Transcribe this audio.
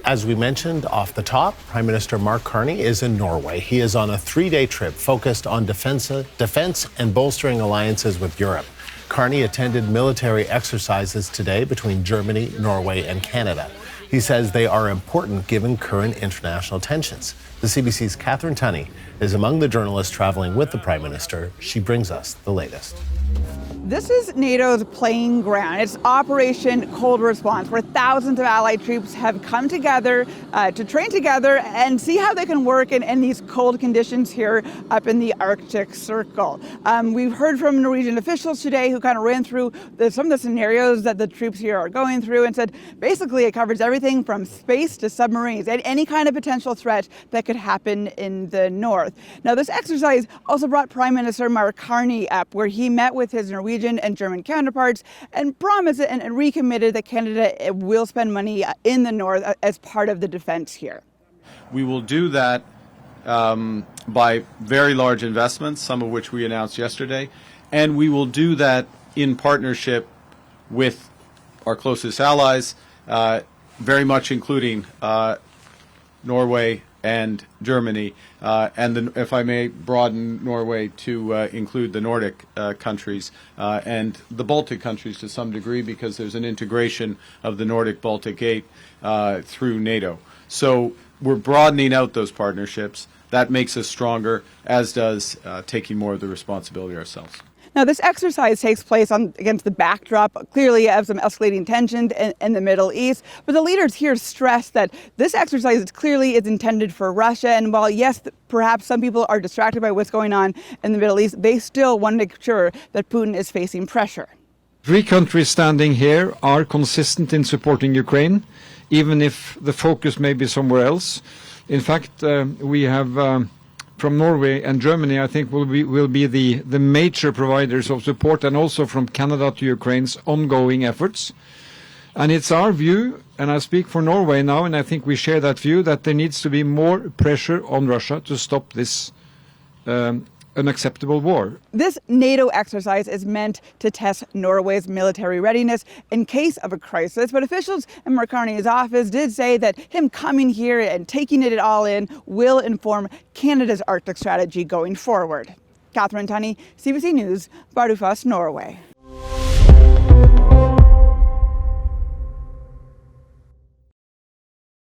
As we mentioned off the top, Prime Minister Mark Carney is in Norway. He is on a 3-day trip focused on defense and bolstering alliances with Europe. Carney attended military exercises today between Germany, Norway, and Canada. He says they are important given current international tensions. The CBC's Catherine Tunney is among the journalists traveling with the Prime Minister. She brings us the latest. This is NATO's playing ground. It's Operation Cold Response, where thousands of allied troops have come together to train together and see how they can work in these cold conditions here up in the Arctic Circle. We've heard from Norwegian officials today who kind of ran through some of the scenarios that the troops here are going through and said basically it covers everything from space to submarines and any kind of potential threat that could happen in the north. Now, this exercise also brought Prime Minister Mark Carney up, where he met with his Norwegian and German counterparts and promised and recommitted that Canada will spend money in the north as part of the defense here. We will do that by very large investments, some of which we announced yesterday, and we will do that in partnership with our closest allies, very much including Norway and Germany, and if I may broaden Norway to include the Nordic countries and the Baltic countries to some degree, because there's an integration of the Nordic-Baltic Gate through NATO. So we're broadening out those partnerships. That makes us stronger, as does taking more of the responsibility ourselves. Now, this exercise takes place against the backdrop, clearly, of some escalating tensions in the Middle East. But the leaders here stress that this exercise clearly is intended for Russia. And while, yes, perhaps some people are distracted by what's going on in the Middle East, they still want to make sure that Putin is facing pressure. 3 countries standing here are consistent in supporting Ukraine, even if the focus may be somewhere else. In fact, we have... from Norway and Germany, I think will be the major providers of support, and also from Canada to Ukraine's ongoing efforts. And it's our view, and I speak for Norway now, and I think we share that view, that there needs to be more pressure on Russia to stop this unacceptable war. This NATO exercise is meant to test Norway's military readiness in case of a crisis, but officials in Mark Carney's office did say that him coming here and taking it all in will inform Canada's Arctic strategy going forward. Catherine Tunney, CBC News, Bardufoss, Norway.